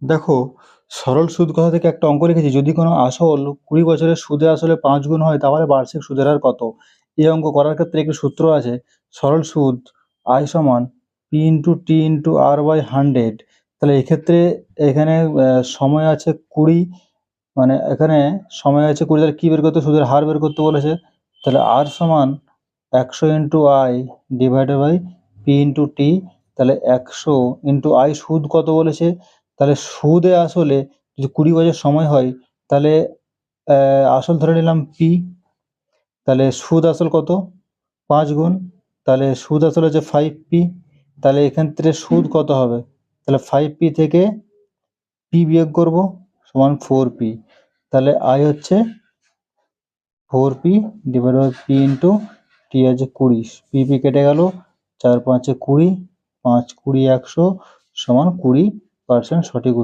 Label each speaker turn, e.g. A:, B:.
A: দেখো, সরল সুদ কথা থেকে একটা অঙ্ক লিখেছি, যদি কোনো আসল 20 বছরের সুদে আসলে 5 গুণ হয় তাহলে বার্ষিক সুদের হার কত? এই অঙ্ক করার ক্ষেত্রে একটি সূত্র আছে, সরল সুদ I সমান P into T into R by 100। তাহলে এক্ষেত্রে এখানে সময় আছে 20, মানে এখানে সময় আছে 20, তাহলে কি বের করতে, সুদের হার বের করতে বলেছে। তাহলে আর সমান 100 into I divided by P into T. তাহলে 100 ইন্টু আই সুদ কত বলেছে, তাহলে সুদে আসলে যদি 20 বছর সময় হয় তাহলে আসল ধরে নিলাম পি, তাহলে সুদ আসল কত 5 গুণ, তাহলে সুদ আসল হচ্ছে 5p। তাহলে এখান থেকে সুদ কত হবে, তাহলে 5p থেকে পি বিয়োগ করব সমান 4p। তাহলে আই হচ্ছে 4p divide by P into T আছে 20, পি কেটে গেল, 4 5 20, 5 20 100 সমান 20% সঠিক উত্তর।